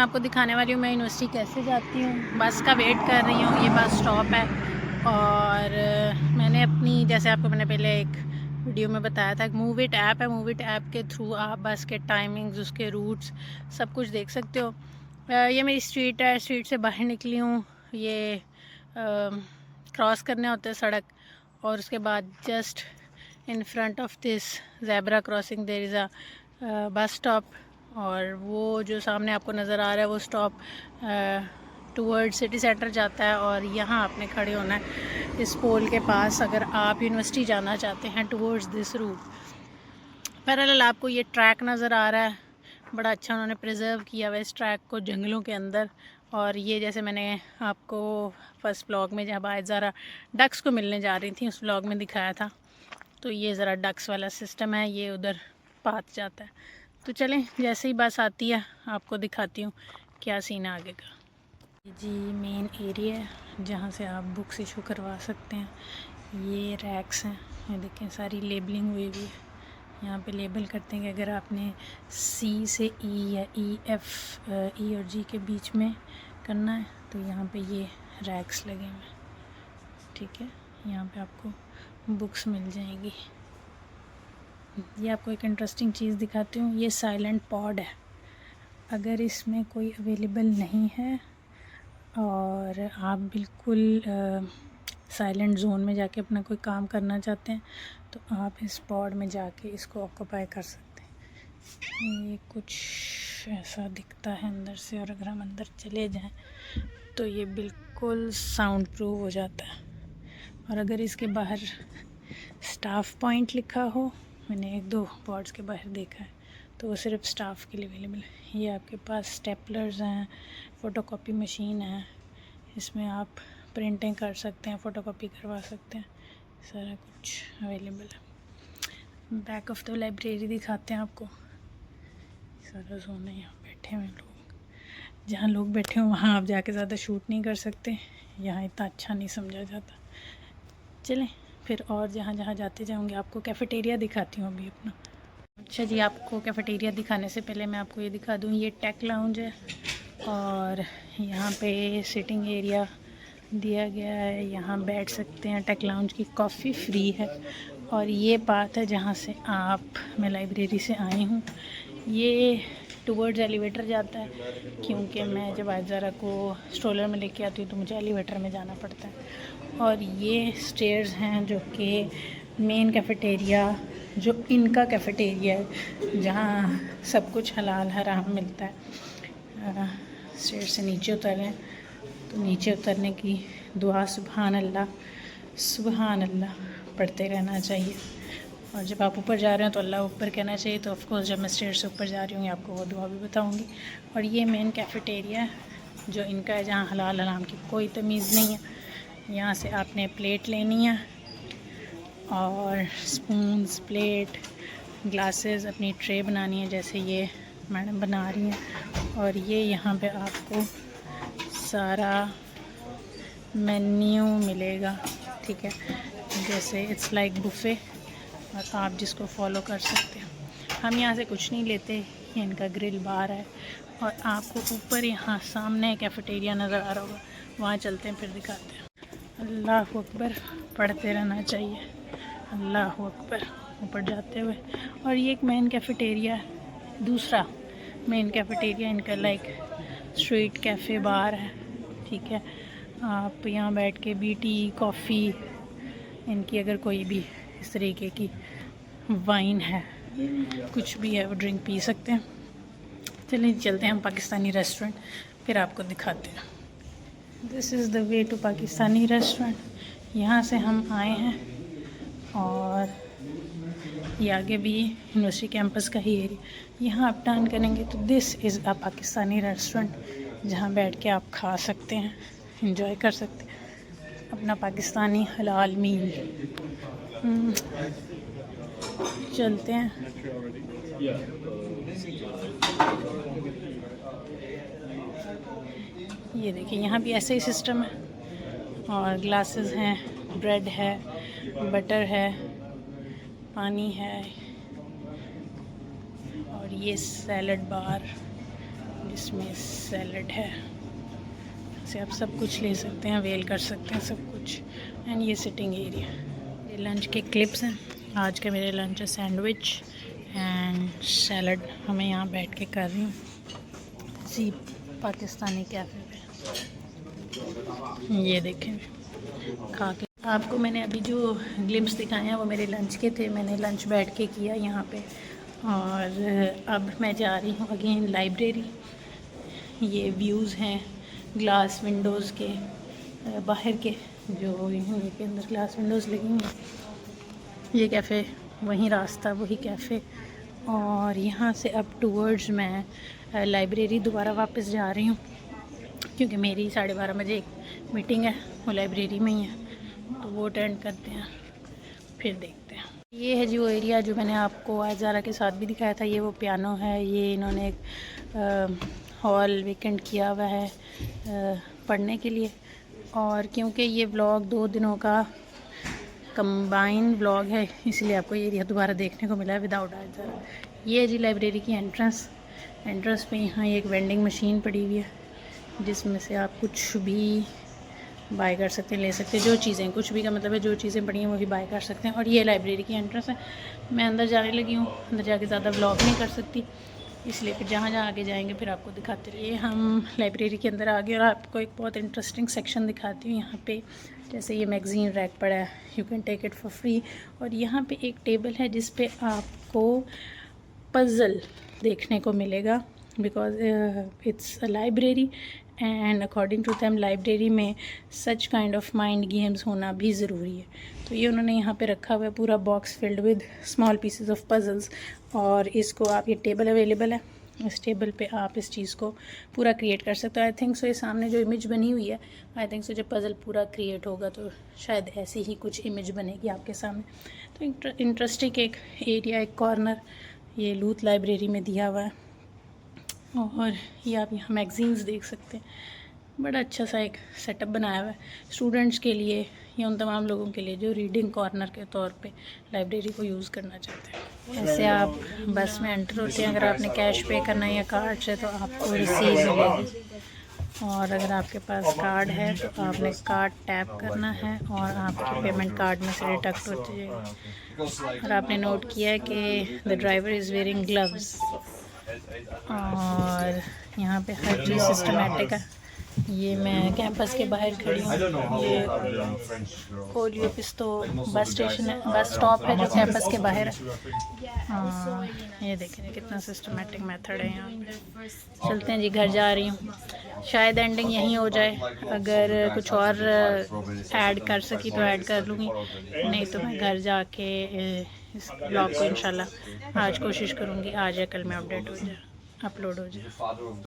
आपको दिखाने वाली हूँ मैं यूनिवर्सिटी कैसे जाती हूँ। बस का वेट कर रही हूँ, ये बस स्टॉप है। और मैंने अपनी, जैसे आपको मैंने पहले एक वीडियो में बताया था, मूव इट ऐप है। मूव इट ऐप के थ्रू आप बस के टाइमिंग्स, उसके रूट्स, सब कुछ देख सकते हो। ये मेरी स्ट्रीट है, स्ट्रीट से बाहर निकली हूँ। ये क्रॉस करने होते हैं सड़क, और उसके बाद just in front of this zebra crossing there is a bus stop. और वो जो सामने आपको नज़र आ रहा है वो स्टॉप टूवर्ड सिटी सेंटर जाता है। और यहाँ आपने खड़े होना है इस पोल के पास अगर आप यूनिवर्सिटी जाना चाहते हैं टूवर्ड्स दिस रूट। पैरेलल आपको ये ट्रैक नज़र आ रहा है, बड़ा अच्छा उन्होंने प्रिजर्व किया हुआ इस ट्रैक को जंगलों के अंदर। और ये जैसे मैंने आपको फर्स्ट व्लॉग में जब आज ज़रा डक्स को मिलने जा रही थी उस व्लॉग में दिखाया था, तो ये ज़रा डक्स वाला सिस्टम है, ये उधर पाथ जाता है। तो चलें, जैसे ही बस आती है आपको दिखाती हूँ क्या सीन है आगे का। जी मेन एरिया है जहाँ से आप बुक्स इशू करवा सकते हैं। ये रैक्स हैं, ये देखें सारी लेबलिंग हुई हुई है। यहाँ पे लेबल करते हैं कि अगर आपने सी से ई या ई और जी के बीच में करना है तो यहाँ पे ये रैक्स लगे हुए हैं, ठीक है। यहाँ पे आपको बुक्स मिल जाएंगी। ये आपको एक इंटरेस्टिंग चीज़ दिखाती हूँ, ये साइलेंट पॉड है। अगर इसमें कोई अवेलेबल नहीं है और आप बिल्कुल साइलेंट जोन में जाके अपना कोई काम करना चाहते हैं तो आप इस पॉड में जाके इसको ऑक्यूपाई कर सकते हैं। ये कुछ ऐसा दिखता है अंदर से, और अगर हम अंदर चले जाएं तो ये बिल्कुल साउंड प्रूफ हो जाता है। और अगर इसके बाहर स्टाफ पॉइंट लिखा हो, मैंने एक दो पॉड्स के बाहर देखा है, तो वो सिर्फ स्टाफ के लिए अवेलेबल है। ये आपके पास स्टेपलर्स हैं, फ़ोटोकॉपी मशीन है, इसमें आप प्रिंटिंग कर सकते हैं, फ़ोटोकॉपी करवा सकते हैं, सारा कुछ अवेलेबल है। बैक ऑफ द लाइब्रेरी दिखाते हैं आपको। सारा जोन है, यहाँ बैठे हुए लोग, जहाँ लोग बैठे हों वहाँ आप जाके ज़्यादा शूट नहीं कर सकते, यहाँ इतना अच्छा नहीं समझा जाता। चलें फिर और जहाँ जहाँ जाते जाऊँगी आपको कैफ़ेटेरिया दिखाती हूँ अभी अपना। अच्छा जी, आपको कैफ़ेटेरिया दिखाने से पहले मैं आपको ये दिखा दूँ, ये टेक लाउंज है और यहाँ पे सिटिंग एरिया दिया गया है, यहाँ बैठ सकते हैं। टेक लाउंज की कॉफ़ी फ्री है। और ये पाथ है जहाँ से मैं लाइब्रेरी से आई हूँ। ये टूवर्ड्स एलिवेटर जाता है, क्योंकि मैं जब आज ज़रा को स्ट्रोलर में लेके आती हूँ तो मुझे एलिवेटर में जाना पड़ता है। और ये स्टेयर्स हैं जो कि मेन कैफ़ेटेरिया, जो इनका कैफ़ेटेरिया है, जहाँ सब कुछ हलाल हराम मिलता है। स्टेयर से नीचे उतरें तो नीचे उतरने की दुआ सुबहान अल्लाह पढ़ते रहना चाहिए। और जब आप ऊपर जा रहे हो तो अल्लाह ऊपर कहना चाहिए। तो ऑफकोर्स जब मैं स्टेयर से ऊपर जा रही हूँ आपको वो दुआ भी बताऊँगी। और ये मेन कैफ़ेटेरिया है जो इनका है, जहाँ हलाल हराम की कोई तमीज़ नहीं है। यहाँ से आपने प्लेट लेनी है और स्पून्स, प्लेट, ग्लासेस, अपनी ट्रे बनानी है, जैसे ये मैडम बना रही हैं। और ये यहाँ पे आपको सारा मेन्यू मिलेगा, ठीक है, जैसे इट्स लाइक बुफ़े, और आप जिसको फॉलो कर सकते हैं। हम यहाँ से कुछ नहीं लेते, ये इनका ग्रिल बार है। और आपको ऊपर यहाँ सामने कैफ़ेटेरिया नज़र आ रहा होगा, वहाँ चलते हैं फिर दिखाते हैं। अल्लाह अकबर पढ़ते रहना चाहिए, अल्लाह अकबर ऊपर जाते हुए। और ये एक मेन कैफ़ेटेरिया है, दूसरा मेन कैफ़ेटेरिया इनका लाइक स्ट्रीट कैफ़े बार है, ठीक है। आप यहाँ बैठ के भी टी, कॉफ़ी, इनकी अगर कोई भी इस तरीके की वाइन है, कुछ भी है, वो ड्रिंक पी सकते हैं। चलिए चलते हैं हम पाकिस्तानी रेस्टोरेंट, फिर आपको दिखाते हैं। This is the way to Pakistani restaurant. यहाँ से हम आए हैं और ये आगे भी यूनिवर्सिटी कैंपस का ही एरिया। यहाँ आप टर्न करेंगे तो this is a Pakistani restaurant, जहाँ बैठ के आप खा सकते हैं, एंजॉय कर सकते हैं अपना पाकिस्तानी हलाल मील। चलते हैं। ये देखिए यहाँ भी ऐसे ही सिस्टम है, और ग्लासेस हैं, ब्रेड है, बटर है, पानी है, और ये सैलड बार इसमें सैलड है, से आप सब कुछ ले सकते हैं, अवेल कर सकते हैं सब कुछ। एंड ये सिटिंग एरिया, ये लंच के क्लिप्स हैं। आज का मेरे लंच है सैंडविच एंड सैलड। हमें यहाँ बैठ के कर रही हूँ इसी पाकिस्तानी कैफ़े पे। ये देखें खा के। आपको मैंने अभी जो ग्लिम्स दिखाए हैं वो मेरे लंच के थे, मैंने लंच बैठ के किया यहाँ पे। और अब मैं जा रही हूँ अगेन लाइब्रेरी। ये व्यूज़ हैं ग्लास विंडोज़ के, बाहर के, जो यहाँ के अंदर ग्लास विंडोज़ लगी हुई हैं। ये कैफ़े, वहीं रास्ता वही कैफ़े। और यहाँ से अब टूवर्ड्स मैं लाइब्रेरी दोबारा वापस जा रही हूँ, क्योंकि मेरी 12:30 बजे एक मीटिंग है, वो लाइब्रेरी में ही है, तो वो अटेंड करते हैं, फिर देखते हैं। ये है जो एरिया जो मैंने आपको आज ज़ारा के साथ भी दिखाया था, ये वो पियानो है। ये इन्होंने एक हॉल वेकेंट किया हुआ है पढ़ने के लिए। और क्योंकि ये व्लॉग 2 दिनों का कंबाइन व्लॉग है, इसलिए आपको ये एरिया दोबारा देखने को मिला है विदाउट आज ज़ारा। ये है जी लाइब्रेरी की एंट्रेंस पे यहाँ एक वेंडिंग मशीन पड़ी हुई है, जिसमें से आप कुछ भी बाय कर सकते हैं, ले सकते हैं। जो चीज़ें, कुछ भी का मतलब है जो चीज़ें पड़ी हैं वही बाय कर सकते हैं। और ये लाइब्रेरी की एंट्रेंस है। मैं अंदर जाने लगी हूँ, अंदर जाके ज़्यादा व्लॉग नहीं कर सकती, इसलिए फिर जहाँ आगे जाएंगे फिर आपको दिखाते रहिए। हम लाइब्रेरी के अंदर आ गए और आपको एक बहुत इंटरेस्टिंग सेक्शन दिखाती हूँ यहाँ पे। जैसे ये मैगज़ीन रैक पड़ा है, you can take it for free. और यहाँ पे एक टेबल है जिस पे आपको पज़ल देखने को मिलेगा, because it's a library and according to them library में such kind of mind games होना भी ज़रूरी है। तो ये उन्होंने यहाँ पे रखा हुआ है पूरा box filled with small pieces of puzzles. और इसको आप, ये टेबल अवेलेबल है, इस टेबल पे आप इस चीज़ को पूरा क्रिएट कर सकते हो। आई थिंक सो ये सामने जो इमेज बनी हुई है, आई थिंक सो जब पज़ल पूरा क्रिएट होगा तो शायद ऐसी ही कुछ इमेज बनेगी आपके सामने। तो इंटरेस्टिंग एक एरिया, एक कॉर्नर ये लूथ लाइब्रेरी में दिया हुआ है। और ये आप यहाँ मैगज़ीन्स देख सकते हैं। बड़ा अच्छा सा एक सेटअप बनाया हुआ है स्टूडेंट्स के लिए या उन तमाम लोगों के लिए जो रीडिंग कॉर्नर के तौर पे लाइब्रेरी को यूज़ करना चाहते हैं। ऐसे आप बस में एंटर होते हैं, अगर आपने कैश पे करना है या कार्ड से तो आपको रिसीव मिलेगी। और अगर आपके पास कार्ड है तो आपने कार्ड टैप करना है और आपके पेमेंट कार्ड में से डिडक्ट हो जाएगा। और आपने नोट किया है कि the driver is wearing gloves. और यहाँ पे हर चीज़ सिस्टमेटिक है। ये मैं कैंपस के बाहर खड़ी हूँ। ये कोलियो पिस्तो बस स्टेशन है, बस स्टॉप है जो कैंपस के बाहर है। ये देखें कितना सिस्टमेटिक मेथड है यहाँ पे। चलते हैं जी, घर जा रही हूँ। शायद एंडिंग यहीं हो जाए, अगर कुछ और ऐड कर सकी तो ऐड कर लूँगी, नहीं तो मैं घर जाके इस ब्लॉग को इंशाल्लाह आज कोशिश करूँगी आज या कल में अपडेट हो जाए, अपलोड हो जाए।